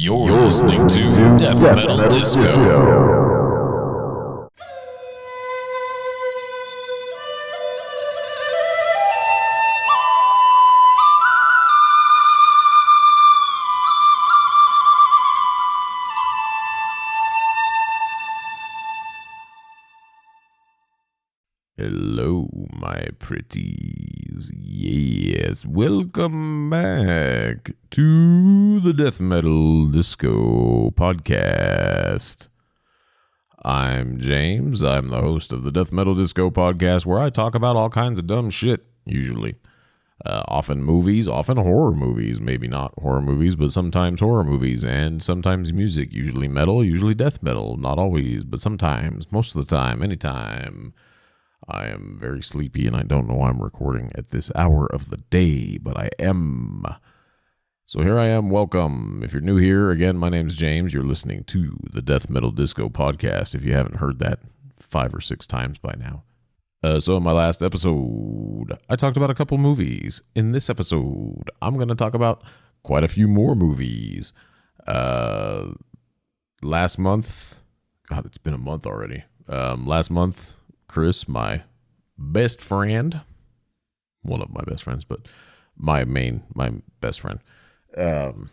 You're listening to Death Metal Disco. Hello, my pretties. Yes, welcome back to the Death Metal Disco podcast. I'm James. I'm the host of the Death Metal Disco podcast, where I talk about all kinds of dumb shit, usually. Often movies, often horror movies. Maybe not horror movies, but sometimes horror movies, and sometimes music. Usually metal, usually death metal. Not always, but sometimes, most of the time, anytime. I am very sleepy and I don't know why I'm recording at this hour of the day, but I am. So here I am. Welcome. If you're new here, again, my name's James. You're listening to the Death Metal Disco podcast, if you haven't heard that 5 or 6 times by now. So in my last episode, I talked about a couple movies. In this episode, I'm going to talk about quite a few more movies. Last month, God, it's been a month already. Last month, Chris, my best friend, one of my best friends, but my best friend, and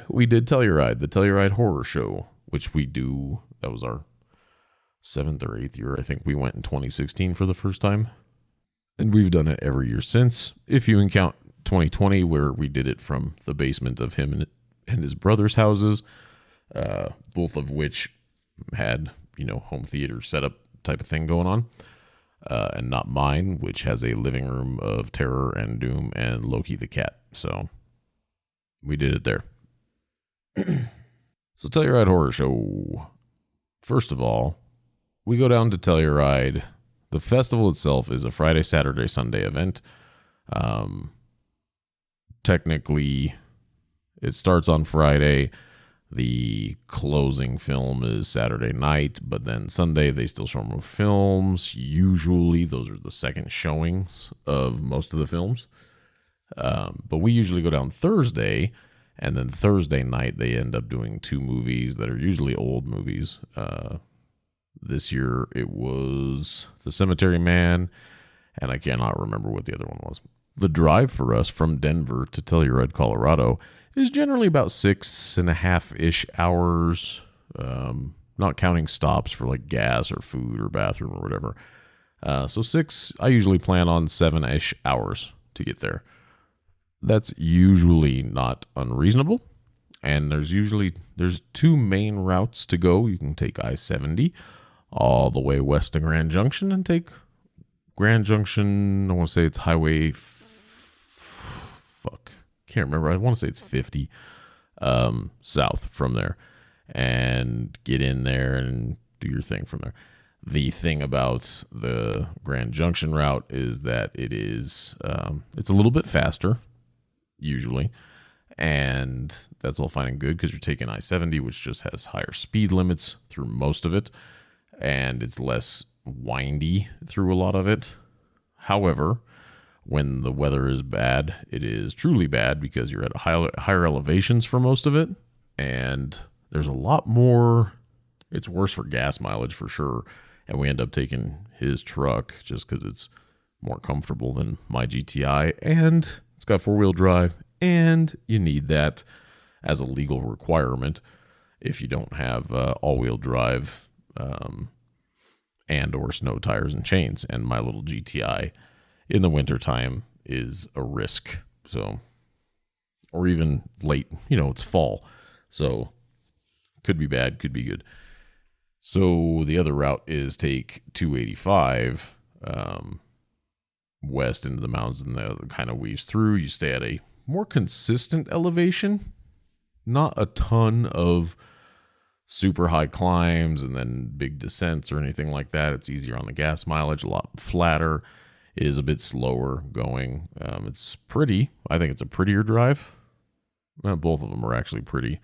we did Telluride, the Telluride horror show, which we do. That was our 7th or 8th year. I think we went in 2016 for the first time, and we've done it every year since. If you count 2020, where we did it from the basement of him and his brother's houses, both of which had, home theater setup type of thing going on, and not mine, which has a living room of terror and doom and Loki the cat. So we did it there. So Telluride Horror Show. First of all, we go down to Telluride. The festival itself is a Friday, Saturday, Sunday event. Technically, it starts on Friday. The closing film is Saturday night, but then Sunday they still show more films. Usually those are the second showings of most of the films. But we usually go down Thursday, and then Thursday night they end up doing 2 movies that are usually old movies. This year it was The Cemetery Man, and I cannot remember what the other one was. The drive for us from Denver to Telluride, Colorado is generally about 6.5-ish hours, not counting stops for like gas or food or bathroom or whatever. So 6, I usually plan on 7-ish hours to get there. That's usually not unreasonable. And there's 2 main routes to go. You can take I-70 all the way west to Grand Junction and take Grand Junction, I want to say it's highway, can't remember. I want to say it's 50 south from there, and get in there and do your thing from there. The thing about the Grand Junction route is that it's a little bit faster usually, and that's all fine and good because you're taking I-70, which just has higher speed limits through most of it, and it's less windy through a lot of it. However, when the weather is bad, it is truly bad because you're at higher elevations for most of it. And there's a lot more. It's worse for gas mileage for sure. And we end up taking his truck just because it's more comfortable than my GTI. And it's got 4-wheel drive. And you need that as a legal requirement if you don't have all-wheel drive and or snow tires and chains. And my little GTI in the wintertime is a risk. So, or even late, it's fall. So could be bad, could be good. So the other route is take 285 west into the mountains, and that kind of weaves through. You stay at a more consistent elevation, not a ton of super high climbs and then big descents or anything like that. It's easier on the gas mileage, a lot flatter. It is a bit slower going. It's pretty. I think it's a prettier drive. Both of them are actually pretty.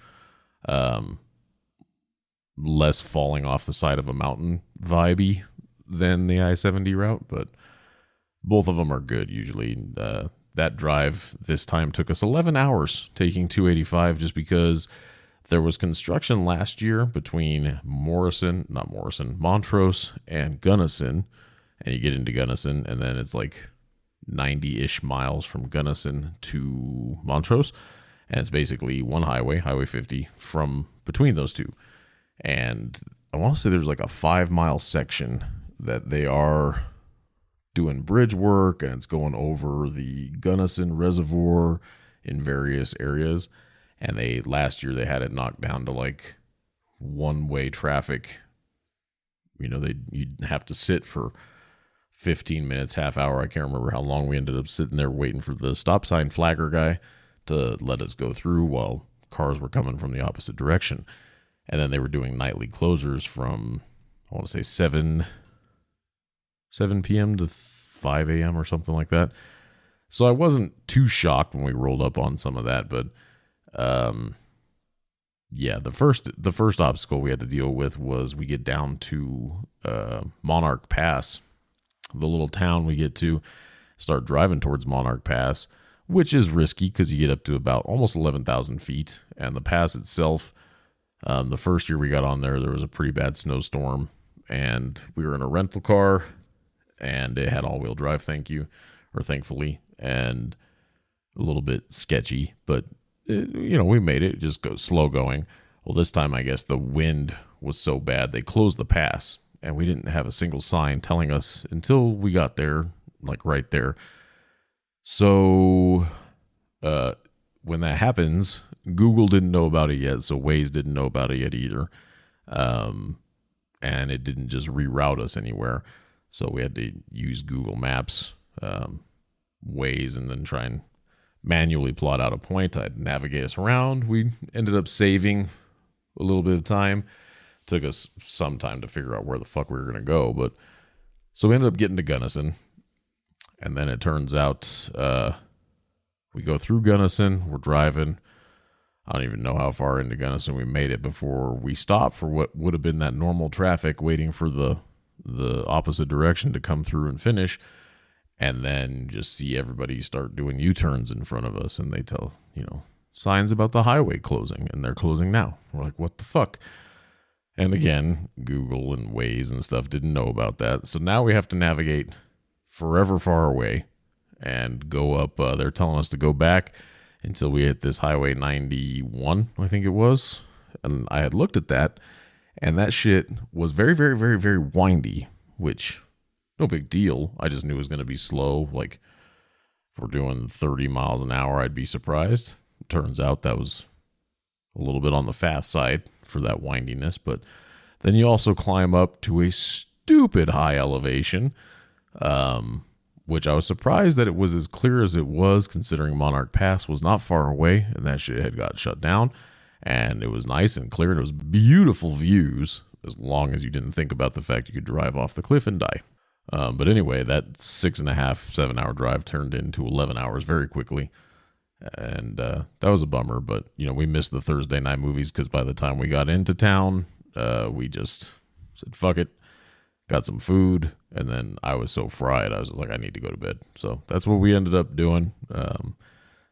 Less falling off the side of a mountain vibey than the I-70 route, but both of them are good usually. that drive this time took us 11 hours taking 285 just because there was construction last year between Montrose and Gunnison. And you get into Gunnison, and then it's like 90-ish miles from Gunnison to Montrose. And it's basically one highway, Highway 50, from between those two. And I want to say there's like a 5-mile section that they are doing bridge work, and it's going over the Gunnison Reservoir in various areas. And last year they had it knocked down to like one-way traffic. You'd have to sit for 15 minutes, half hour. I can't remember how long we ended up sitting there waiting for the stop sign flagger guy to let us go through while cars were coming from the opposite direction. And then they were doing nightly closures from, I want to say 7 p.m. to 5 a.m. or something like that. So I wasn't too shocked when we rolled up on some of that, but yeah, the first obstacle we had to deal with was we get down to Monarch Pass, the little town we get to, start driving towards Monarch Pass, which is risky because you get up to about almost 11,000 feet. And the pass itself, the first year we got on there was a pretty bad snowstorm, and we were in a rental car, and it had all-wheel drive, thankfully, and a little bit sketchy, but we made it. Just go slow going. Well, this time I guess the wind was so bad they closed the pass, and we didn't have a single sign telling us until we got there, like right there. So when that happens, Google didn't know about it yet, so Waze didn't know about it yet either. And it didn't just reroute us anywhere. So we had to use Google Maps, Waze, and then try and manually plot out a point. I'd navigate us around. We ended up saving a little bit of time. Took us some time to figure out where the fuck we were going to go. But so we ended up getting to Gunnison. And then it turns out we go through Gunnison. We're driving. I don't even know how far into Gunnison we made it before we stopped for what would have been that normal traffic waiting for the opposite direction to come through and finish. And then just see everybody start doing U-turns in front of us. And they tell, signs about the highway closing. And they're closing now. We're like, what the fuck? And again, Google and Waze and stuff didn't know about that. So now we have to navigate forever far away and go up. They're telling us to go back until we hit this Highway 91, I think it was. And I had looked at that, and that shit was very, very, very, very windy, which, no big deal. I just knew it was going to be slow. Like, if we're doing 30 miles an hour, I'd be surprised. Turns out that was a little bit on the fast side for that windiness. But then you also climb up to a stupid high elevation, which I was surprised that it was as clear as it was, considering Monarch Pass was not far away, and that shit had got shut down. And it was nice and clear, and it was beautiful views, as long as you didn't think about the fact you could drive off the cliff and die. But anyway, that 6.5, 7-hour drive turned into 11 hours very quickly. And that was a bummer, but, we missed the Thursday night movies because by the time we got into town, we just said, fuck it, got some food, and then I was so fried, I was just like, I need to go to bed. So that's what we ended up doing.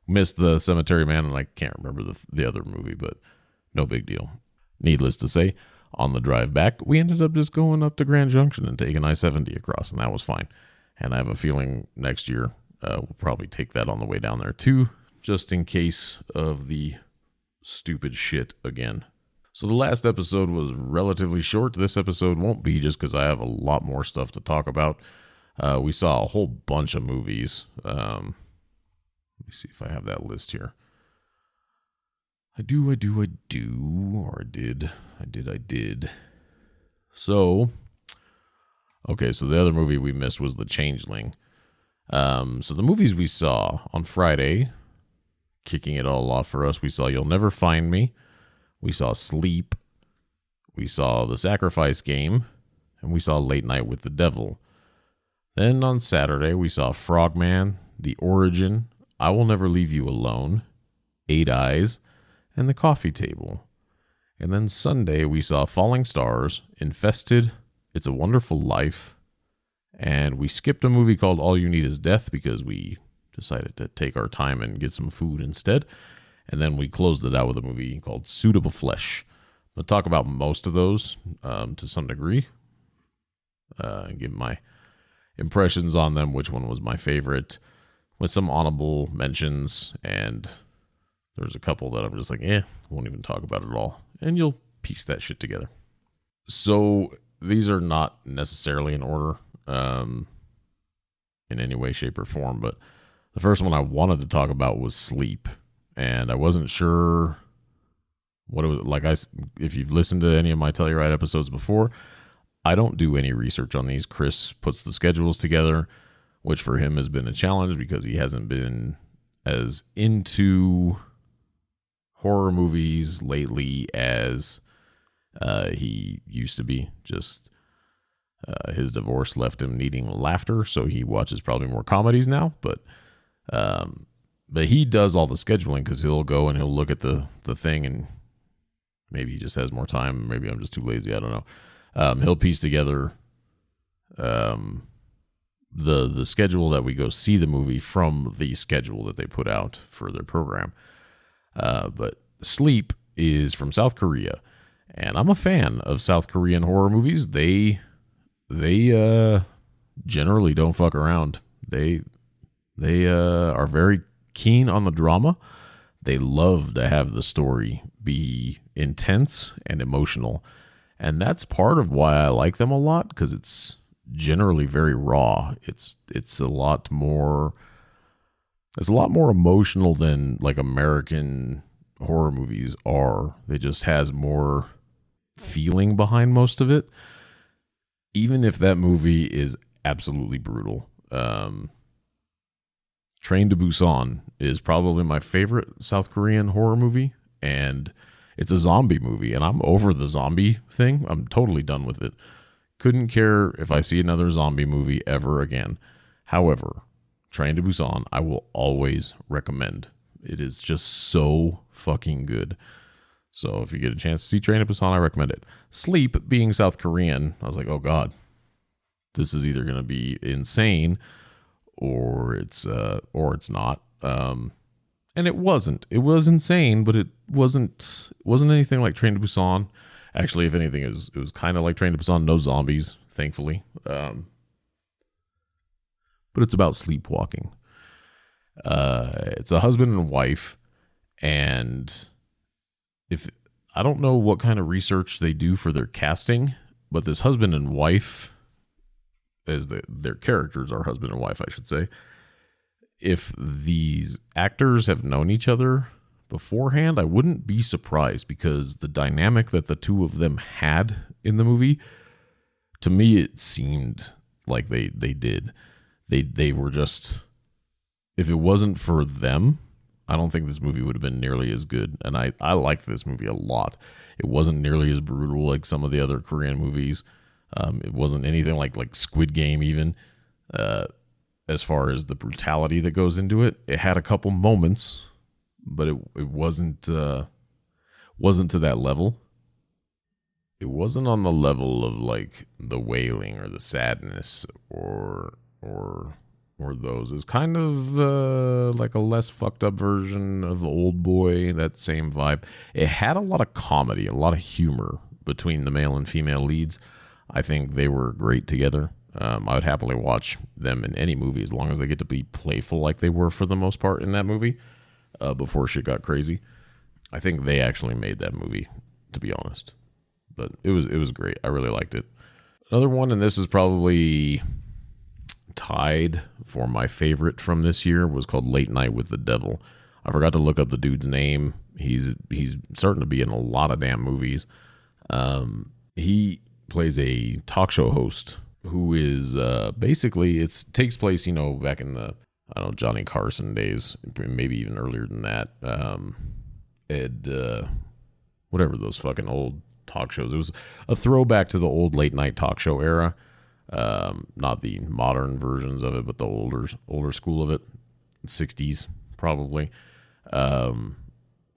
Missed the Cemetery Man, and I can't remember the other movie, but no big deal. Needless to say, on the drive back, we ended up just going up to Grand Junction and taking I-70 across, and that was fine. And I have a feeling next year we'll probably take that on the way down there too, just in case of the stupid shit again. So the last episode was relatively short. This episode won't be, just because I have a lot more stuff to talk about. We saw a whole bunch of movies. Let me see if I have that list here. I did. So, okay, so the other movie we missed was The Changeling. So the movies we saw on Friday, kicking it all off for us, we saw You'll Never Find Me, we saw Sleep, we saw The Sacrifice Game, and we saw Late Night with the Devil. Then on Saturday, we saw Frogman, The Origin, I Will Never Leave You Alone, Eight Eyes, and The Coffee Table. And then Sunday, we saw Falling Stars, Infested, It's a Wonderful Life, and we skipped a movie called All You Need Is Death because we decided to take our time and get some food instead. And then we closed it out with a movie called Suitable Flesh. I'll talk about most of those to some degree and give my impressions on them, which one was my favorite, with some honorable mentions. And there's a couple that I'm just like, won't even talk about it at all. And you'll piece that shit together. So these are not necessarily in order in any way, shape, or form, but the first one I wanted to talk about was Sleep. And I wasn't sure what it was like. If you've listened to any of my Telluride episodes before, I don't do any research on these. Chris puts the schedules together, which for him has been a challenge because he hasn't been as into horror movies lately as he used to be. Just his divorce left him needing laughter, so he watches probably more comedies now. But he does all the scheduling because he'll go and he'll look at the thing, and maybe he just has more time. Maybe I'm just too lazy. I don't know. He'll piece together the schedule that we go see the movie from the schedule that they put out for their program. But Sleep is from South Korea, and I'm a fan of South Korean horror movies. They generally don't fuck around. They are very keen on the drama. They love to have the story be intense and emotional. And that's part of why I like them a lot, because it's generally very raw. It's a lot more emotional than like American horror movies are. They just has more feeling behind most of it, even if that movie is absolutely brutal. Train to Busan is probably my favorite South Korean horror movie, and it's a zombie movie, and I'm over the zombie thing. I'm totally done with it. Couldn't care if I see another zombie movie ever again. However, Train to Busan, I will always recommend. It is just so fucking good. So if you get a chance to see Train to Busan, I recommend it. Sleep, being South Korean, I was like, oh God, this is either going to be insane or it's not. And it wasn't. It was insane, but it wasn't anything like Train to Busan. Actually, if anything, it was kind of like Train to Busan. No zombies, thankfully. But it's about sleepwalking. It's a husband and wife, and I don't know what kind of research they do for their casting, but this husband and wife, as their characters are husband and wife, I should say. If these actors have known each other beforehand, I wouldn't be surprised, because the dynamic that the two of them had in the movie, to me, it seemed like they did. They were just, if it wasn't for them, I don't think this movie would have been nearly as good. And I liked this movie a lot. It wasn't nearly as brutal like some of the other Korean movies. It wasn't anything like Squid Game even. As far as the brutality that goes into it, it had a couple moments, but it wasn't to that level. It wasn't on the level of like The Wailing or The Sadness or those. It was kind of like a less fucked up version of Old Boy, that same vibe. It had a lot of comedy, a lot of humor between the male and female leads. I think they were great together. I would happily watch them in any movie as long as they get to be playful like they were for the most part in that movie before shit got crazy. I think they actually made that movie, to be honest. But it was great. I really liked it. Another one, and this is probably tied for my favorite from this year, was called Late Night with the Devil. I forgot to look up the dude's name. He's starting to be in a lot of damn movies. He plays a talk show host who is basically, it takes place, back in the, I don't know, Johnny Carson days, maybe even earlier than that. Whatever those fucking old talk shows. It was a throwback to the old late night talk show era. Not the modern versions of it, but the older school of it, 60s probably. I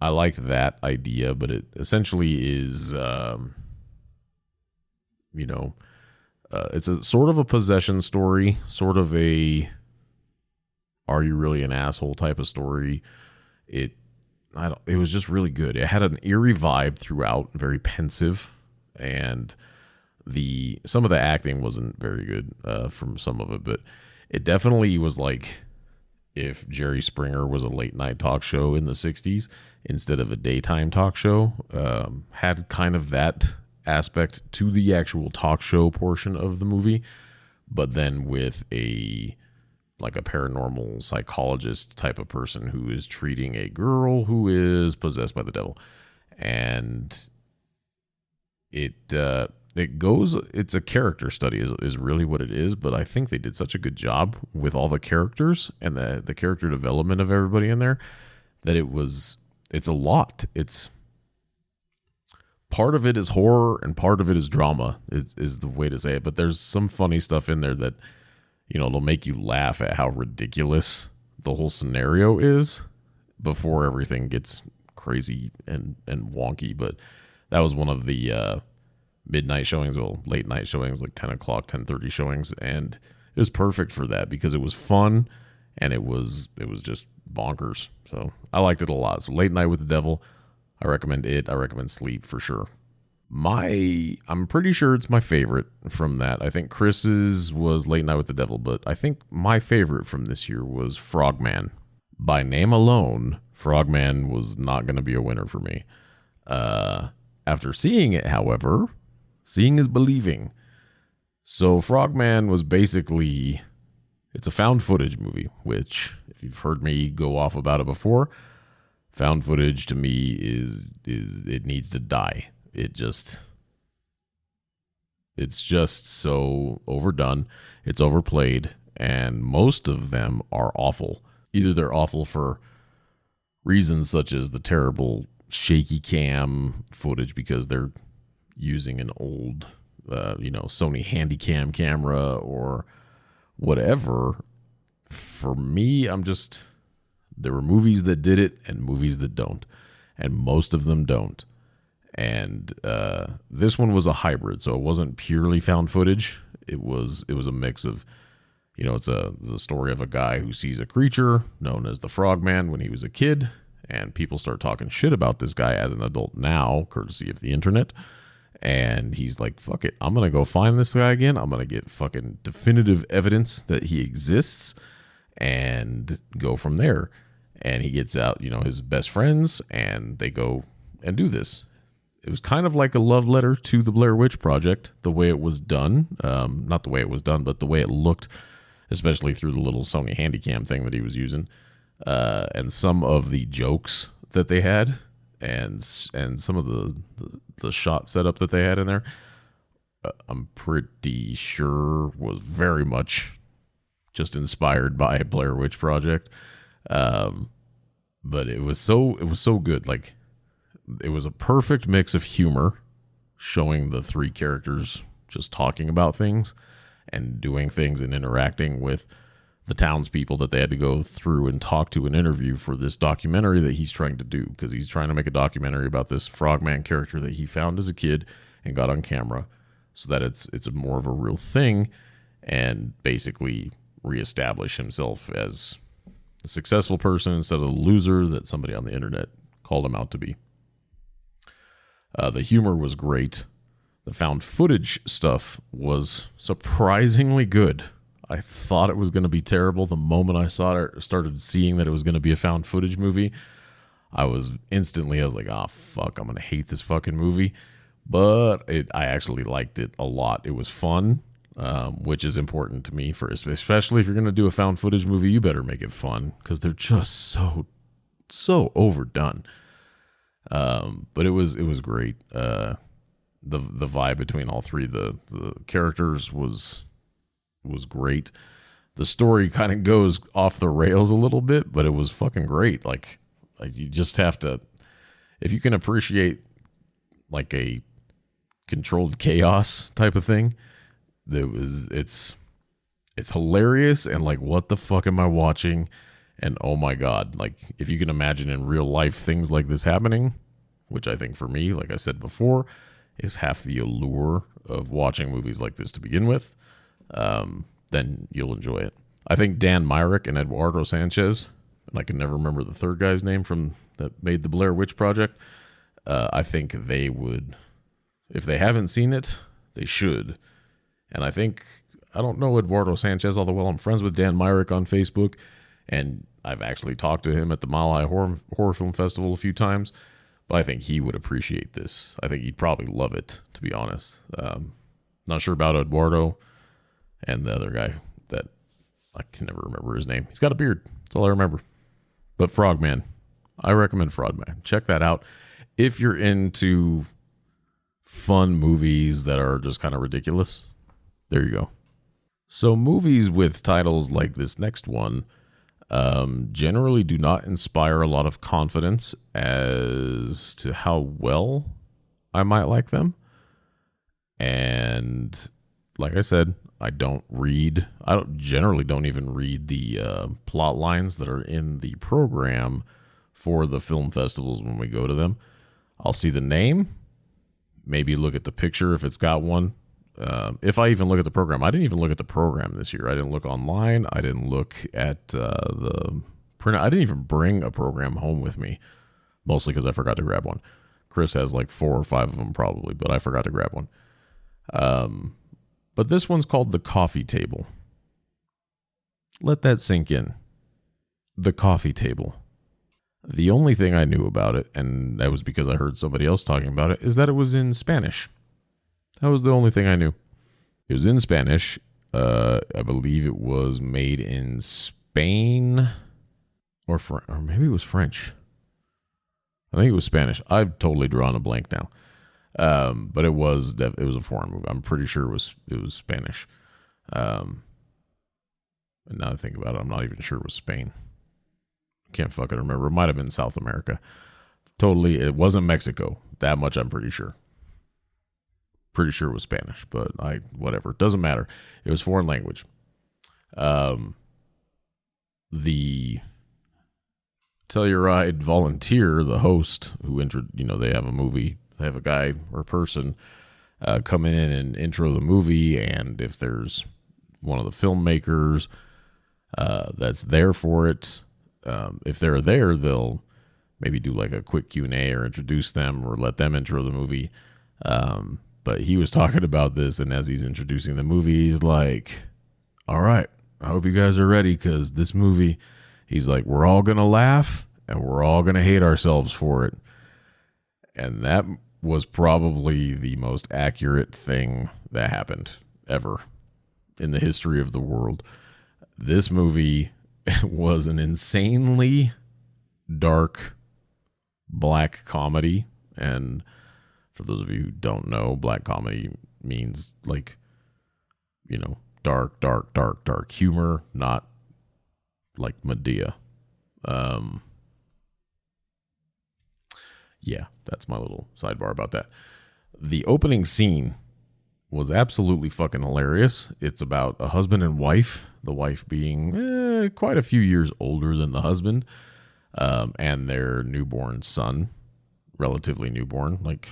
liked that idea, but it essentially is, it's a sort of a possession story, sort of a are you really an asshole type of story. It was just really good. It had an eerie vibe throughout, very pensive, and some of the acting wasn't very good from some of it, but it definitely was like if Jerry Springer was a late night talk show in the 60s instead of a daytime talk show. Had kind of that aspect to the actual talk show portion of the movie, but then with a paranormal psychologist type of person who is treating a girl who is possessed by the devil. And it's a character study is really what it is, but I think they did such a good job with all the characters and the character development of everybody in there that it's a lot. It's part of it is horror and part of it is drama is the way to say it, but there's some funny stuff in there that, it'll make you laugh at how ridiculous the whole scenario is before everything gets crazy and wonky. But that was one of the midnight showings, late night showings, like 10 o'clock, 10:30 showings. And it was perfect for that because it was fun and it was just bonkers. So I liked it a lot. So Late Night with the Devil, I recommend it. I recommend Sleep for sure. I'm pretty sure it's my favorite from that. I think Chris's was Late Night with the Devil, but I think my favorite from this year was Frogman. By name alone, Frogman was not going to be a winner for me. After seeing it, however, seeing is believing. So Frogman was basically, it's a found footage movie, which, if you've heard me go off about it before, found footage to me is it needs to die. It's just so overdone. It's overplayed, and most of them are awful. Either they're awful for reasons such as the terrible shaky cam footage because they're using an old, Sony Handycam camera or whatever. For me, there were movies that did it and movies that don't, and most of them don't. And this one was a hybrid, so it wasn't purely found footage. It was a mix of, it's the story of a guy who sees a creature known as the Frogman when he was a kid, and people start talking shit about this guy as an adult now, courtesy of the internet. And he's like, fuck it, I'm gonna go find this guy again. I'm gonna get fucking definitive evidence that he exists and go from there. And he gets out, his best friends, and they go and do this. It was kind of like a love letter to the Blair Witch Project, the way it was done. Not the way it was done, but the way it looked, especially through the little Sony Handycam thing that he was using. And some of the jokes that they had and some of the shot setup that they had in there, I'm pretty sure was very much just inspired by Blair Witch Project. But it was so good. Like, it was a perfect mix of humor, showing the three characters just talking about things and doing things and interacting with the townspeople that they had to go through and talk to and interview for this documentary that he's trying to do, because he's trying to make a documentary about this Frogman character that he found as a kid and got on camera so that it's a more of a real thing, and basically reestablish himself as a successful person instead of a loser that somebody on the internet called him out to be. The humor was great. The found footage stuff was surprisingly good. I thought it was going to be terrible the moment I started seeing that it was going to be a found footage movie. I was like, oh, fuck, I'm going to hate this fucking movie. But I actually liked it a lot. It was fun, which is important to me, especially if you're going to do a found footage movie, you better make it fun, because they're just so overdone. But it was great. The vibe between all three, the characters was great. The story kind of goes off the rails a little bit, but it was fucking great. Like you just have to, if you can appreciate like a controlled chaos type of thing, it's hilarious, and like, what the fuck am I watching? And oh my God, like, if you can imagine in real life things like this happening, which I think for me, like I said before, is half the allure of watching movies like this to begin with, then you'll enjoy it. I think Dan Myrick and Eduardo Sanchez, and I can never remember the third guy's name from that made the Blair Witch Project. I think they would, if they haven't seen it, they should. And I think, I don't know Eduardo Sanchez all the well. I'm friends with Dan Myrick on Facebook, and I've actually talked to him at the Mile High Horror Film Festival a few times. But I think he would appreciate this. I think he'd probably love it, to be honest. Not sure about Eduardo and the other guy that I can never remember his name. He's got a beard. That's all I remember. But Frogman. I recommend Frogman. Check that out. If you're into fun movies that are just kind of ridiculous, there you go. So movies with titles like this next one generally do not inspire a lot of confidence as to how well I might like them. And like I said, I generally don't even read the plot lines that are in the program for the film festivals when we go to them. I'll see the name, maybe look at the picture if it's got one. If I even look at the program, I didn't even look at the program this year. I didn't look online. I didn't look at the print. I didn't even bring a program home with me, mostly because I forgot to grab one. Chris has like 4 or 5 of them probably, but I forgot to grab one. But this one's called The Coffee Table. Let that sink in. The Coffee Table. The only thing I knew about it, and that was because I heard somebody else talking about it, is that it was in Spanish. That was the only thing I knew. It was in Spanish. I believe it was made in Spain or maybe it was French. I think it was Spanish. I've totally drawn a blank now. But it was a foreign movie. I'm pretty sure it was Spanish. And now I think about it, I'm not even sure it was Spain. Can't fucking remember. It might have been South America. Totally, it wasn't Mexico. That much I'm pretty sure. Pretty sure it was Spanish, but whatever. It doesn't matter. It was foreign language. The Telluride volunteer, the host, who they have a movie. They have a guy or person come in and intro the movie, and if there's one of the filmmakers that's there for it, if they're there, they'll maybe do like a quick Q&A or introduce them or let them intro the movie. But he was talking about this, and as he's introducing the movie, he's like, all right, I hope you guys are ready, because this movie, he's like, we're all going to laugh and we're all going to hate ourselves for it. And that was probably the most accurate thing that happened ever in the history of the world. This movie was an insanely dark black comedy, and for those of you who don't know, black comedy means like, dark humor, not like Medea. Yeah, that's my little sidebar about that. The opening scene was absolutely fucking hilarious. It's about a husband and wife, the wife being quite a few years older than the husband, and their newborn son, relatively newborn, like,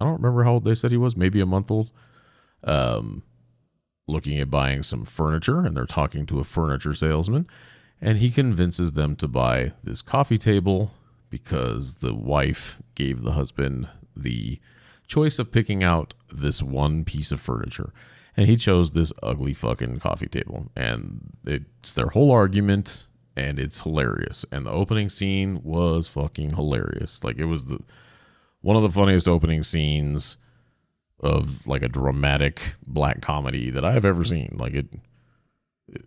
I don't remember how old they said he was, maybe a month old, looking at buying some furniture, and they're talking to a furniture salesman, and he convinces them to buy this coffee table because the wife gave the husband the choice of picking out this one piece of furniture, and he chose this ugly fucking coffee table, and it's their whole argument, and it's hilarious, and the opening scene was fucking hilarious. Like, it was one of the funniest opening scenes of like a dramatic black comedy that I have ever seen. Like, it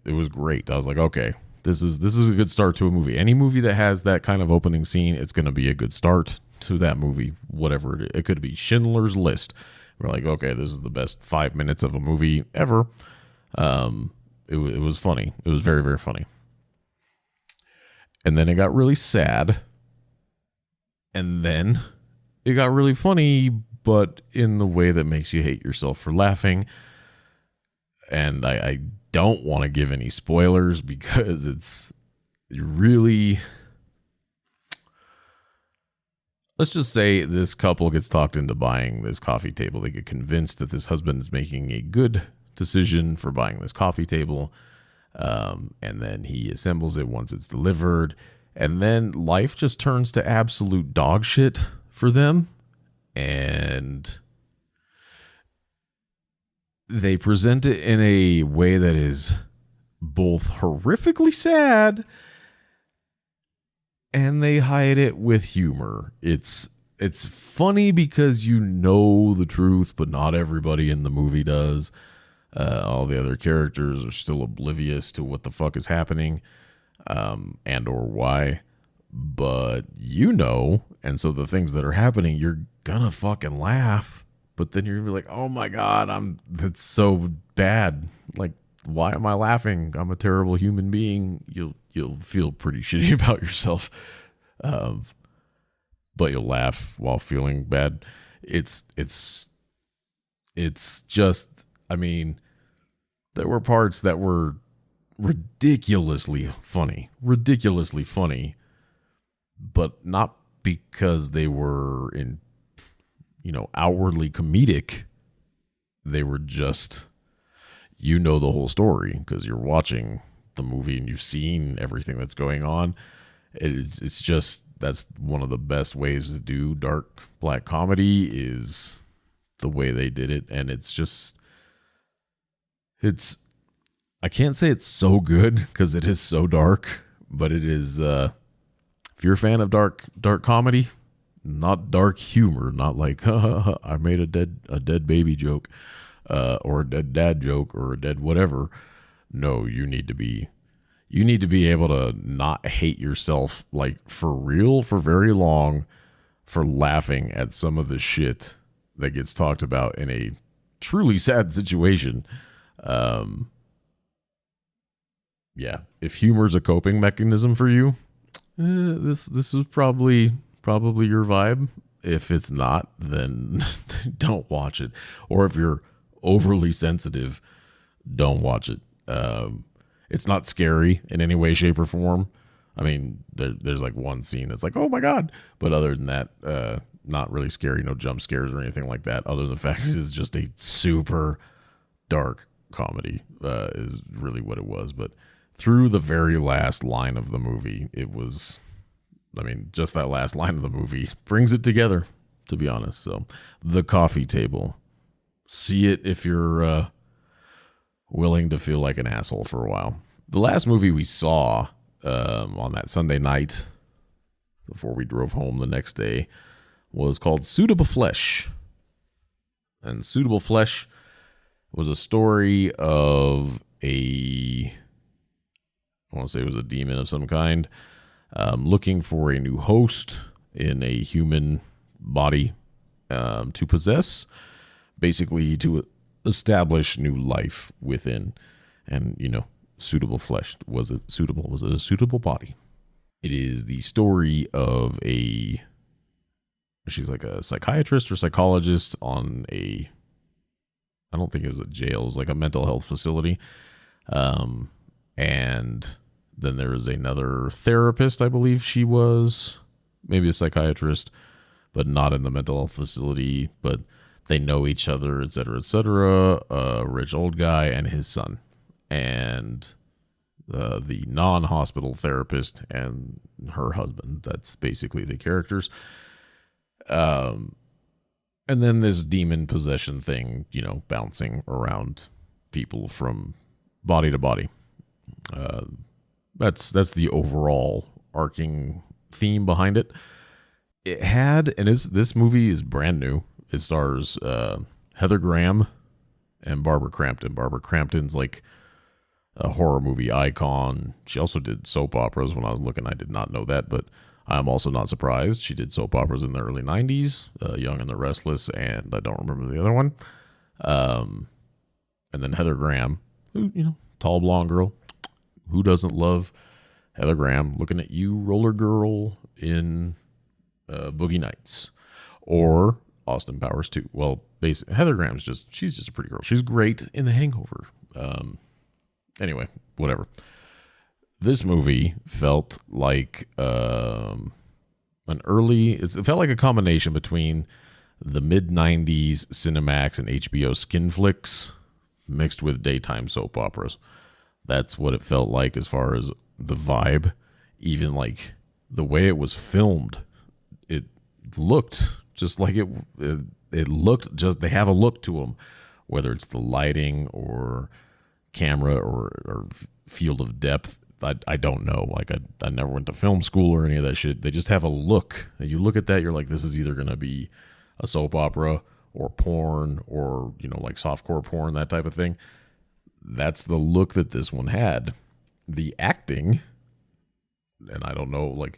was great. I was like, okay, this is a good start to a movie. Any movie that has that kind of opening scene, it's going to be a good start to that movie, whatever it is. It could be Schindler's List. We're like, okay, this is the best 5 minutes of a movie ever. It was funny. It was very, very funny. And then it got really sad. And then it got really funny, but in the way that makes you hate yourself for laughing. And I don't want to give any spoilers because it's really... Let's just say this couple gets talked into buying this coffee table. They get convinced that this husband is making a good decision for buying this coffee table. And then he assembles it once it's delivered. And then life just turns to absolute dog shit for them. And they present it in a way that is both horrifically sad and they hide it with humor. It's funny because you know the truth, but not everybody in the movie does. All the other characters are still oblivious to what the fuck is happening, and or why. But you know, and so the things that are happening, you're gonna fucking laugh. But then you're gonna be like, "Oh my god, that's so bad. Like, why am I laughing? I'm a terrible human being." You'll feel pretty shitty about yourself, but you'll laugh while feeling bad. It's just, I mean, there were parts that were ridiculously funny, but not because they were outwardly comedic. They were just, the whole story because you're watching the movie and you've seen everything that's going on. It's just, that's one of the best ways to do dark black comedy, is the way they did it. And I can't say it's so good because it is so dark, but it is, if you're a fan of dark comedy, not dark humor, not like I made a dead baby joke, or a dead dad joke, or a dead whatever. No, you need to be able to not hate yourself, like, for real, for very long, for laughing at some of the shit that gets talked about in a truly sad situation. Yeah, if humor's a coping mechanism for you, this is probably your vibe. If it's not, then don't watch it. Or if you're overly sensitive, don't watch it. It's not scary in any way, shape, or form. I mean, there's like one scene that's like, oh my god, but other than that, not really scary. No jump scares or anything like that. Other than the fact it is just a super dark comedy, is really what it was. But through the very last line of the movie, it was, I mean, just that last line of the movie brings it together, to be honest. So, The Coffee Table. See it if you're willing to feel like an asshole for a while. The last movie we saw on that Sunday night before we drove home the next day was called Suitable Flesh. And Suitable Flesh was a story of I want to say it was a demon of some kind, looking for a new host in a human body to possess, basically to establish new life within. And, suitable flesh. Was it suitable? Was it a suitable body? It is the story of she's like a psychiatrist or psychologist on I don't think it was a jail, it was like a mental health facility. And then there was another therapist, I believe she was, maybe a psychiatrist, but not in the mental health facility, but they know each other, et cetera, a rich old guy and his son. And the non-hospital therapist and her husband. That's basically the characters. And then this demon possession thing, bouncing around people from body to body. That's the overall arcing theme behind it. It had, and this movie is brand new. It stars Heather Graham and Barbara Crampton. Barbara Crampton's like a horror movie icon. She also did soap operas. When I was looking, I did not know that, but I'm also not surprised. She did soap operas in the early 90s, Young and the Restless, and I don't remember the other one. And then Heather Graham, who, tall blonde girl. Who doesn't love Heather Graham? Looking at you, Roller Girl in Boogie Nights. Or Austin Powers too. Well, basically, Heather Graham's she's just a pretty girl. She's great in The Hangover. Anyway, whatever. This movie felt like it felt like a combination between the mid-90s Cinemax and HBO skin flicks mixed with daytime soap operas. That's what it felt like as far as the vibe. Even like the way it was filmed, it looked just like it looked just, they have a look to them, whether it's the lighting or camera or field of depth. I don't know. Like I never went to film school or any of that shit. They just have a look. And you look at that, you're like, this is either going to be a soap opera or porn or, like softcore porn, that type of thing. That's the look that this one had. The acting, and I don't know, like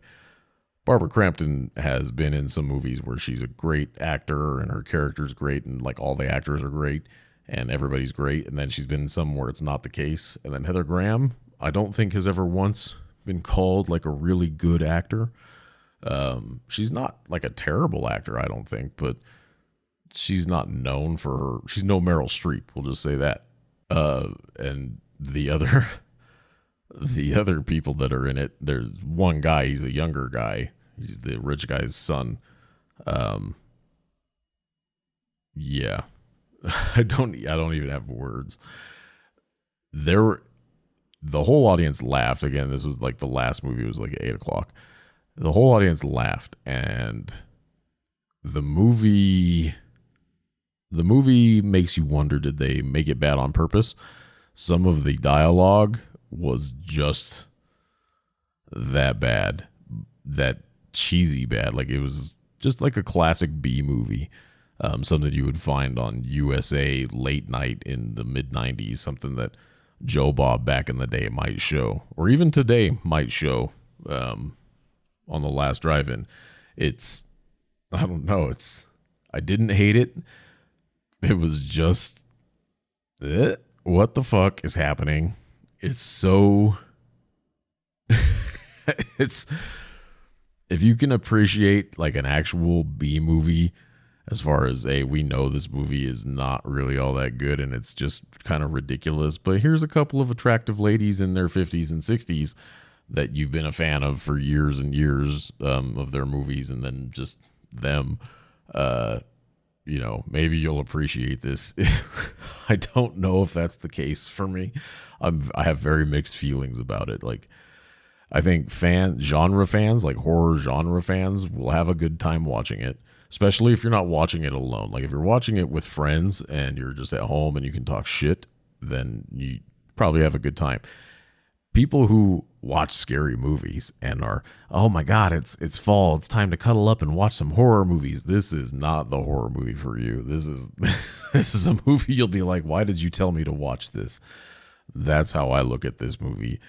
Barbara Crampton has been in some movies where she's a great actor and her character's great and like all the actors are great and everybody's great. And then she's been in some where it's not the case. And then Heather Graham, I don't think has ever once been called like a really good actor. She's not like a terrible actor, I don't think, but she's not known for her. She's no Meryl Streep. We'll just say that. And the other people that are in it, there's one guy, he's a younger guy. He's the rich guy's son. Yeah. I don't even have words. The whole audience laughed. Again, this was like the last movie, it was like 8:00. The whole audience laughed, and the movie makes you wonder, did they make it bad on purpose? Some of the dialogue was just that bad, that cheesy bad. Like it was just like a classic B movie, something you would find on USA late night in the mid-90s, something that Joe Bob back in the day might show, or even today might show on the last drive-in. I don't know, I didn't hate it. It was just, what the fuck is happening? It's so, if you can appreciate like an actual B movie, as far as we know this movie is not really all that good and it's just kind of ridiculous, but here's a couple of attractive ladies in their 50s and 60s that you've been a fan of for years and years of their movies, and then just them, maybe you'll appreciate this. I don't know if that's the case for me. I have very mixed feelings about it. Like, I think genre fans, like horror genre fans, will have a good time watching it, especially if you're not watching it alone. Like if you're watching it with friends and you're just at home and you can talk shit, then you probably have a good time. People who watch scary movies and are, oh my God, it's fall, it's time to cuddle up and watch some horror movies. This is not the horror movie for you. This is a movie you'll be like, why did you tell me to watch this? That's how I look at this movie.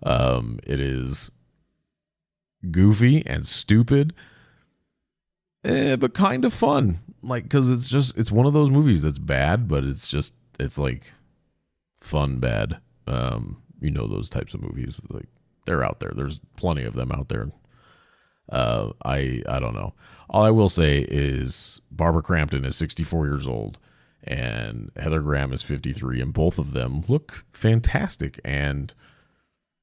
It is goofy and stupid, but kind of fun. Like, cause it's one of those movies that's bad, but it's like fun bad. Those types of movies, like they're out there. There's plenty of them out there. I don't know. All I will say is Barbara Crampton is 64 years old and Heather Graham is 53, and both of them look fantastic, and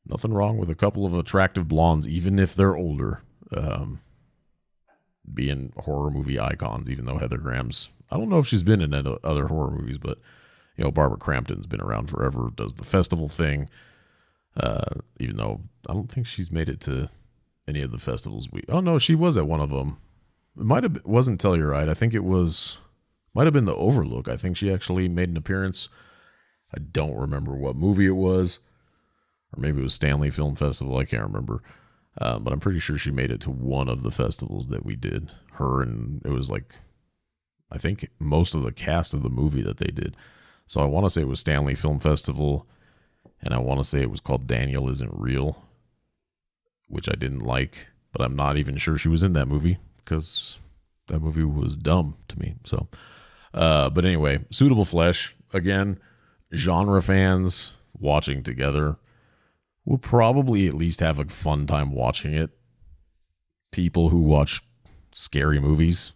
nothing wrong with a couple of attractive blondes, even if they're older, being horror movie icons, even though Heather Graham's, I don't know if she's been in other horror movies, but Barbara Crampton's been around forever, does the festival thing. Even though I don't think she's made it to any of the festivals. She was at one of them. It wasn't Telluride. I think might have been the Overlook. I think she actually made an appearance. I don't remember what movie it was, or maybe it was Stanley Film Festival. I can't remember. But I'm pretty sure she made it to one of the festivals that we did. Her, and it was like, I think most of the cast of the movie that they did. So I want to say it was Stanley Film Festival, and I want to say it was called Daniel Isn't Real, which I didn't like, but I'm not even sure she was in that movie because that movie was dumb to me. So, but anyway, Suitable Flesh, again, genre fans watching together will probably at least have a fun time watching it. People who watch scary movies,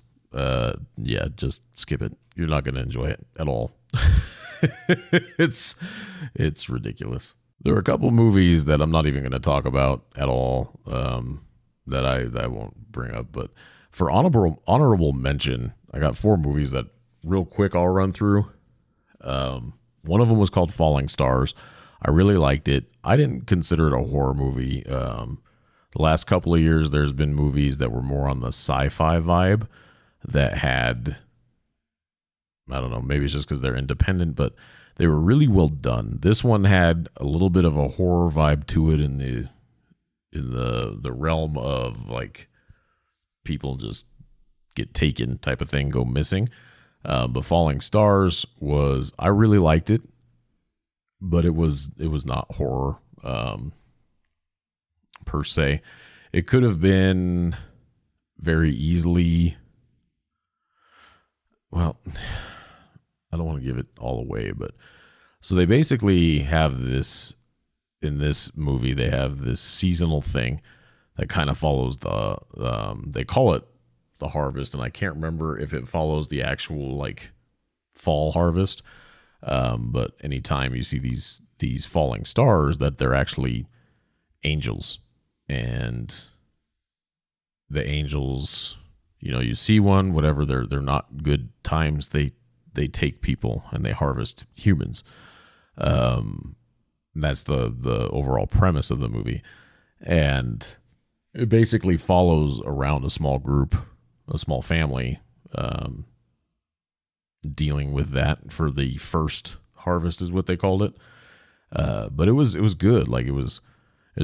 just skip it. You're not going to enjoy it at all. It's ridiculous. There are a couple movies that I'm not even going to talk about at all, that I won't bring up. But for honorable mention, I got 4 movies that real quick I'll run through. One of them was called Falling Stars. I really liked it. I didn't consider it a horror movie. The last couple of years, there's been movies that were more on the sci-fi vibe that had, I don't know, maybe it's just because they're independent, but they were really well done. This one had a little bit of a horror vibe to it in the realm of like people just get taken type of thing, go missing. But Falling Stars I really liked it, but it was not horror per se. It could have been very easily, well, I don't want to give it all away, but so they basically have this, in this movie, they have this seasonal thing that kind of follows they call it the harvest, and I can't remember if it follows the actual like fall harvest. But anytime you see these falling stars, that they're actually angels, and the angels, you see one, whatever, they're not good times. They take people and they harvest humans. That's the overall premise of the movie, and it basically follows around a small group, a small family, dealing with that for the first harvest is what they called it. But it was good. Like it was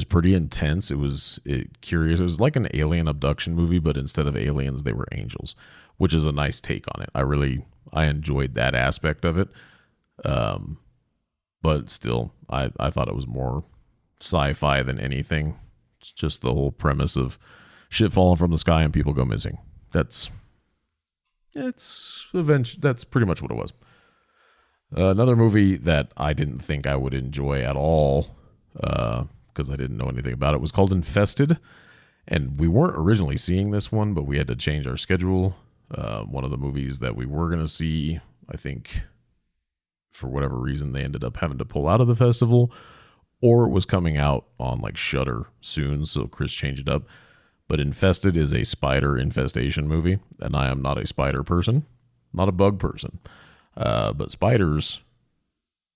pretty intense. It was curious. It was like an alien abduction movie, but instead of aliens, they were angels, which is a nice take on it. I enjoyed that aspect of it. But still, I thought it was more sci-fi than anything. It's just the whole premise of shit falling from the sky and people go missing. That's pretty much what it was. Another movie that I didn't think I would enjoy at all, because I didn't know anything about it, was called Infested. And we weren't originally seeing this one, but we had to change our schedule. One of the movies that we were going to see, I think, for whatever reason, they ended up having to pull out of the festival, or it was coming out on like Shudder soon, so Chris changed it up. But Infested is a spider infestation movie, and I am not a spider person, not a bug person. But spiders,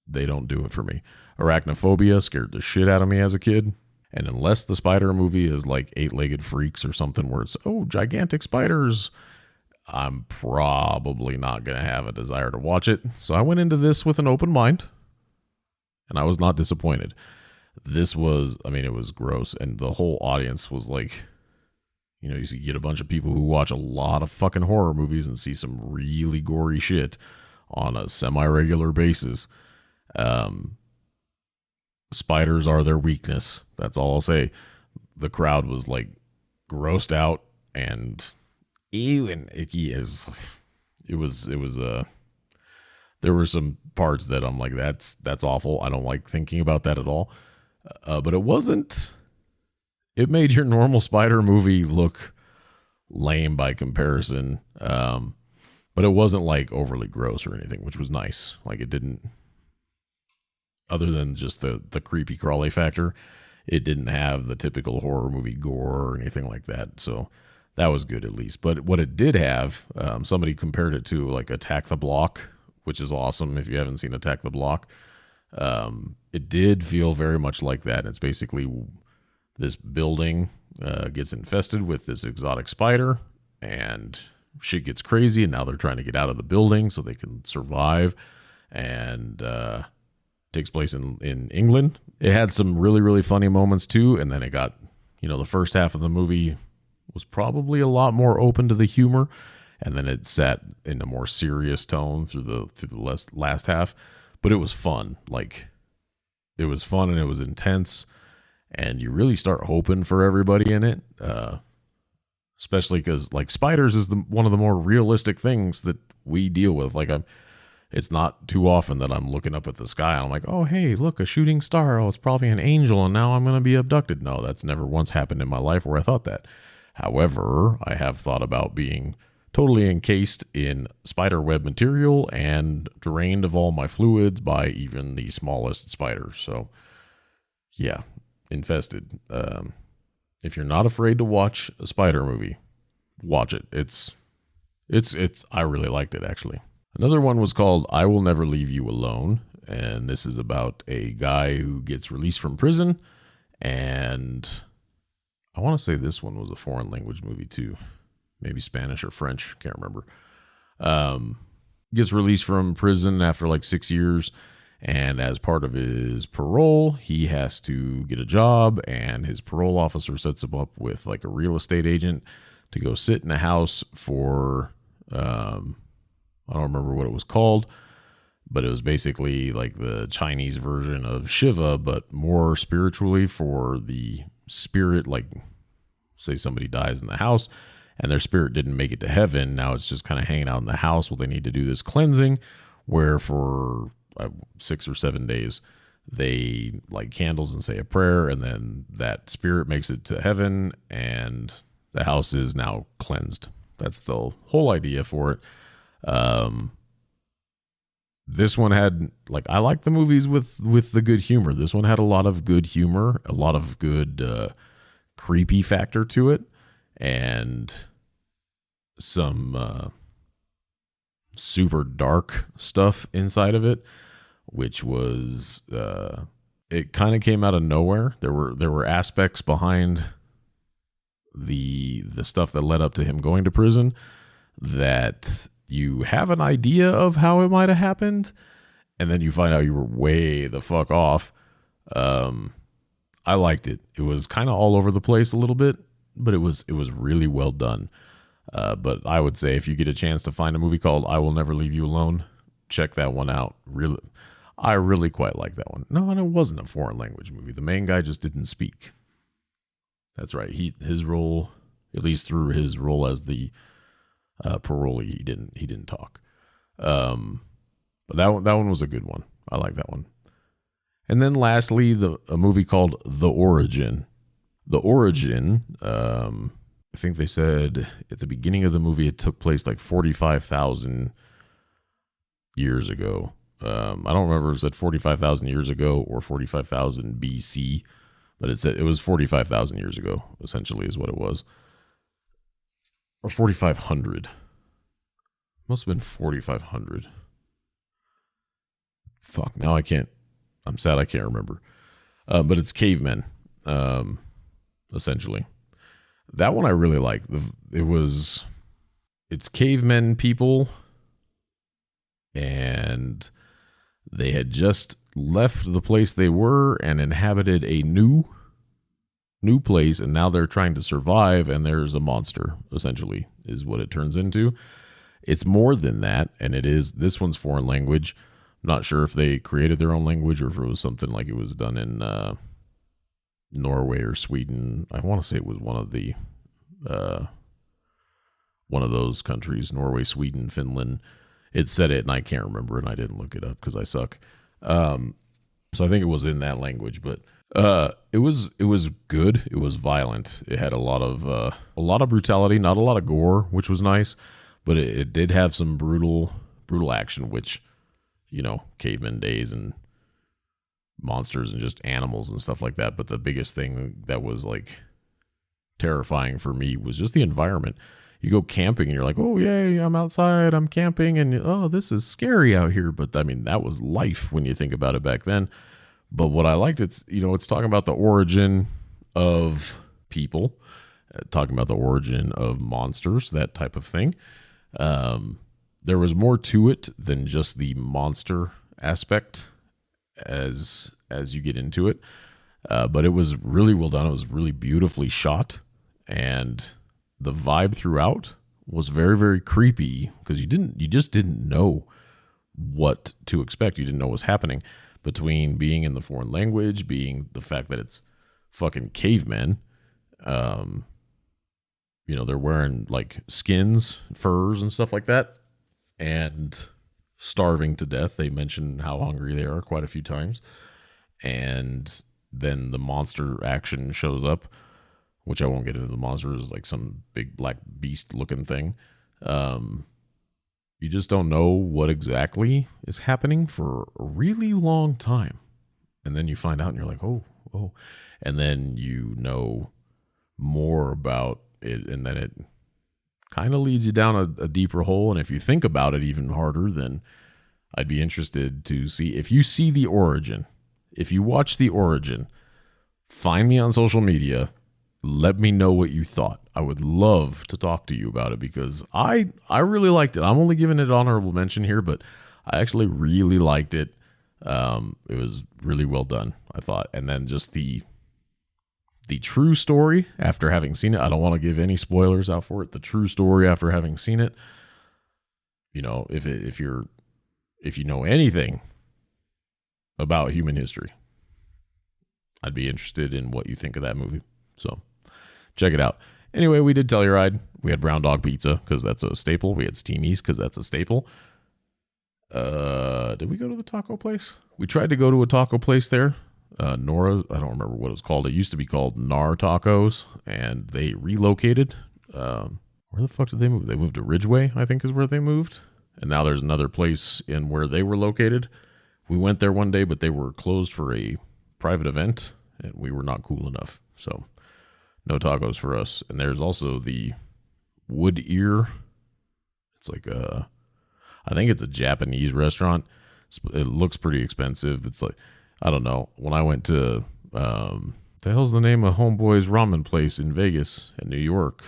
they don't do it for me. Arachnophobia scared the shit out of me as a kid. And unless the spider movie is like Eight-Legged Freaks or something where it's, gigantic spiders, I'm probably not going to have a desire to watch it. So I went into this with an open mind, and I was not disappointed. It was gross, and the whole audience was like, you get a bunch of people who watch a lot of fucking horror movies and see some really gory shit on a semi-regular basis. Spiders are their weakness. That's all I'll say. The crowd was like grossed out and ew and icky as it was. There were some parts that I'm like, that's awful. I don't like thinking about that at all. But it wasn't. It made your normal spider movie look lame by comparison. But it wasn't like overly gross or anything, which was nice. Like it didn't, other than just the creepy crawly factor, it didn't have the typical horror movie gore or anything like that. So that was good at least. But what it did have, somebody compared it to like Attack the Block, which is awesome if you haven't seen Attack the Block. It did feel very much like that. It's basically this building gets infested with this exotic spider, and shit gets crazy, and now they're trying to get out of the building so they can survive. And takes place in England. It had some really, really funny moments too, and then it got, the first half of the movie was probably a lot more open to the humor, and then it sat in a more serious tone through the last half. But it was fun. Like, it was fun and it was intense, and you really start hoping for everybody in it. Especially because like spiders is one of the more realistic things that we deal with. Like it's not too often that I'm looking up at the sky and I'm like, oh, hey, look, a shooting star. Oh, it's probably an angel, and now I'm going to be abducted. No, that's never once happened in my life where I thought that. However, I have thought about being totally encased in spider web material and drained of all my fluids by even the smallest spiders. So, yeah, Infested. If you're not afraid to watch a spider movie, watch it. I really liked it, actually. Another one was called I Will Never Leave You Alone. And this is about a guy who gets released from prison. And I want to say this one was a foreign language movie too. Maybe Spanish or French. Can't remember. Gets released from prison after like 6 years. And as part of his parole, he has to get a job. And his parole officer sets him up with like a real estate agent to go sit in a house for, I don't remember what it was called, but it was basically like the Chinese version of Shiva, but more spiritually for the spirit. Like, say somebody dies in the house and their spirit didn't make it to heaven. Now it's just kind of hanging out in the house. Well, they need to do this cleansing where for 6 or 7 days, they light candles and say a prayer, and then that spirit makes it to heaven and the house is now cleansed. That's the whole idea for it. This one had, like, I like the movies with the good humor. This one had a lot of good humor, a lot of good creepy factor to it, and some super dark stuff inside of it, which was it kind of came out of nowhere. There were aspects behind the stuff that led up to him going to prison that you have an idea of how it might have happened, and then you find out you were way the fuck off. I liked it. It was kind of all over the place a little bit, but it was really well done. But I would say if you get a chance to find a movie called I Will Never Leave You Alone, check that one out. I really quite like that one. No, and it wasn't a foreign language movie. The main guy just didn't speak. That's right. His role, at least through his role as the parolee, he didn't talk. But that one was a good one. I like that one. And then lastly, a movie called The Origin. The Origin, I think they said at the beginning of the movie it took place like 45,000 years ago. I don't remember if it said 45,000 years ago or 45,000 BC, but it was 45,000 years ago, essentially, is what it was. Or 4,500. Must have been 4,500. Fuck, now I can't. I'm sad I can't remember. But it's cavemen, essentially. That one I really like. It's cavemen people, and they had just left the place they were and inhabited a new place, and now they're trying to survive, and there's a monster, essentially, is what it turns into. It's more than that, and this one's foreign language. Not sure if they created their own language or if it was something like it was done in Norway or Sweden. I want to say it was one of those countries, Norway, Sweden, Finland. It said it, and I can't remember, and I didn't look it up because I suck. So I think it was in that language, but it was good. It was violent. It had a lot of brutality, not a lot of gore, which was nice, but it did have some brutal action, which, you know, caveman days and monsters and just animals and stuff like that. But the biggest thing that was like terrifying for me was just the environment. You go camping and you're like, oh, yay, I'm outside, I'm camping, and oh, this is scary out here. But I mean, that was life when you think about it back then. But what I liked, it's talking about the origin of people, talking about the origin of monsters, that type of thing. There was more to it than just the monster aspect as you get into it. But it was really well done. It was really beautifully shot, and the vibe throughout was very, very creepy because you just didn't know what to expect. You didn't know what was happening, between being in the foreign language, being the fact that it's fucking cavemen. They're wearing like skins, furs and stuff like that, and starving to death. They mention how hungry they are quite a few times. And then the monster action shows up, which I won't get into. The monster is like some big black beast looking thing. You just don't know what exactly is happening for a really long time. And then you find out and you're like, oh. And then you know more about it, and then it kind of leads you down a deeper hole. And if you think about it even harder, then I'd be interested to see if you see the origin. If you watch the origin, find me on social media. Let me know what you thought. I would love to talk to you about it because I really liked it. I'm only giving it honorable mention here, but I actually really liked it. It was really well done, I thought. And then just the true story after having seen it. I don't want to give any spoilers out for it. The true story after having seen it. You know, if you know anything about human history, I'd be interested in what you think of that movie. So check it out. Anyway, we did Telluride. We had brown dog pizza because that's a staple. We had Steamies because that's a staple. Did we go to the taco place? We tried to go to a taco place there. Nora, I don't remember what it was called. It used to be called Nar Tacos, and they relocated. Where the fuck did they move? They moved to Ridgeway, I think is where they moved. And now there's another place in where they were located. We went there one day, but they were closed for a private event, and we were not cool enough. So no tacos for us. And there's also the Wood Ear. It's like I think it's a Japanese restaurant. It looks pretty expensive. It's like, I don't know. When I went to, the hell's the name of Homeboy's ramen place in Vegas and New York?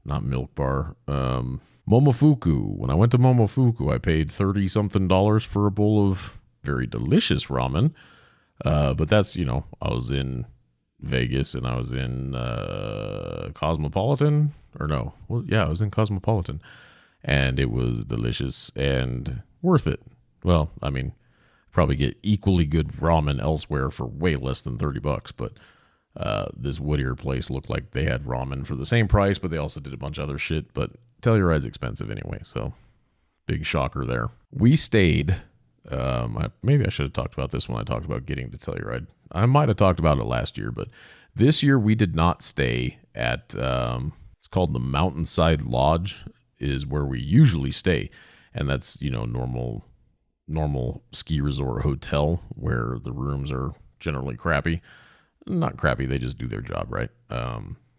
Not Milk Bar. Momofuku. When I went to Momofuku, I paid $30-something for a bowl of very delicious ramen. But that's, you know, I was in Vegas and I was in Cosmopolitan. Or no. Well, yeah, I was in Cosmopolitan. And it was delicious and worth it. Well, I mean, probably get equally good ramen elsewhere for way less than $30, but this Whittier place looked like they had ramen for the same price, but they also did a bunch of other shit. But Telluride's expensive anyway, so big shocker there. We stayed. Maybe I should have talked about this when I talked about getting to Telluride. I might have talked about it last year, but this year we did not stay at. It's called the Mountainside Lodge, is where we usually stay, and that's, you know, normal ski resort hotel where the rooms are generally crappy. Not crappy, they just do their job, right?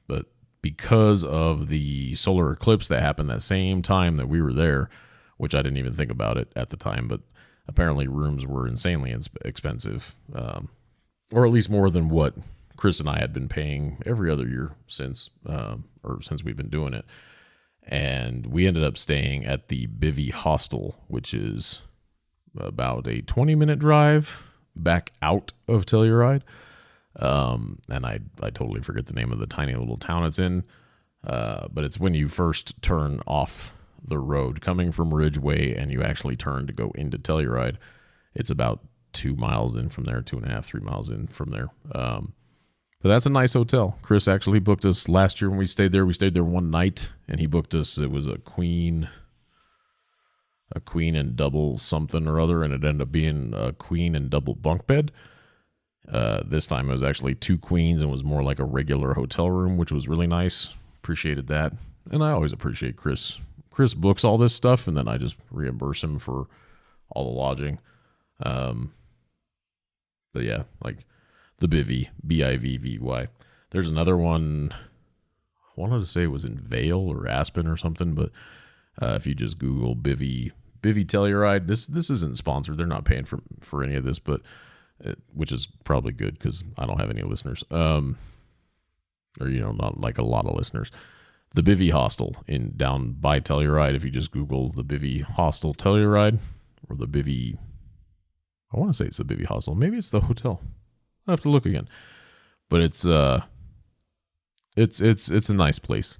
But because of the solar eclipse that happened that same time that we were there, which I didn't even think about it at the time, but apparently rooms were insanely expensive, or at least more than what Chris and I had been paying every other year since we've been doing it. And we ended up staying at the Bivy Hostel, which is about a 20-minute drive back out of Telluride. And I totally forget the name of the tiny little town it's in. But it's when you first turn off the road coming from Ridgeway and you actually turn to go into Telluride. It's about 2 miles in from there, 2.5, 3 miles in from there. But that's a nice hotel. Chris actually booked us last year when we stayed there. We stayed there one night, and he booked us. It was a queen and double something or other, and it ended up being a queen and double bunk bed. This time it was actually 2 queens and was more like a regular hotel room, which was really nice. Appreciated that. And I always appreciate Chris. Chris books all this stuff, and then I just reimburse him for all the lodging. But yeah, like the Bivy, Bivvy. There's another one. I wanted to say it was in Vail or Aspen or something, but if you just Google Bivy Telluride, this isn't sponsored. They're not paying for any of this, but which is probably good because I don't have any listeners, or not like a lot of listeners. The Bivy Hostel down by Telluride. If you just Google the Bivy Hostel Telluride or the Bivy, I want to say it's the Bivy Hostel. Maybe it's the hotel. I have to look again, but it's a nice place.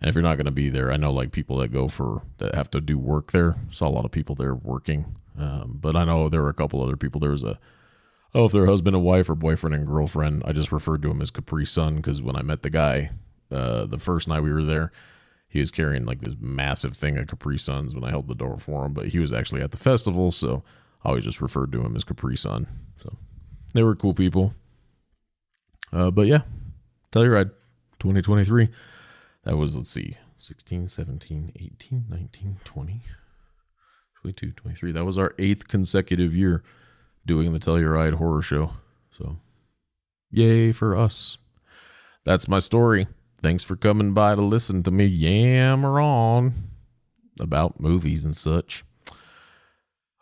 And if you're not going to be there, I know like people that have to do work there. Saw a lot of people there working, but I know there were a couple other people. There was if they're husband and wife or boyfriend and girlfriend. I just referred to him as Capri Sun because when I met the guy, the first night we were there, he was carrying like this massive thing of Capri Suns when I held the door for him. But he was actually at the festival, so I always just referred to him as Capri Sun. So they were cool people. But yeah, Telluride 2023. That was, let's see, 16, 17, 18, 19, 20, 22, 23. That was our 8th consecutive year doing the Telluride Horror Show. So, yay for us. That's my story. Thanks for coming by to listen to me yammer on about movies and such.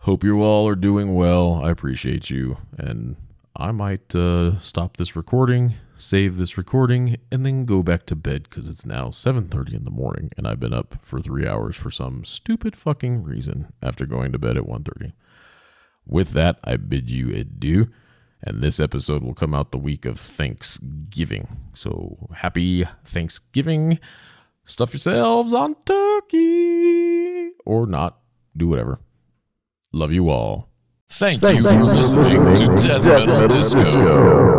Hope you all are doing well. I appreciate you. And I might stop this recording, save this recording, and then go back to bed because it's now 7:30 in the morning and I've been up for 3 hours for some stupid fucking reason after going to bed at 1:30. With that, I bid you adieu. And this episode will come out the week of Thanksgiving. So happy Thanksgiving. Stuff yourselves on turkey. Or not. Do whatever. Love you all. Thank you for listening to Death Metal Disco.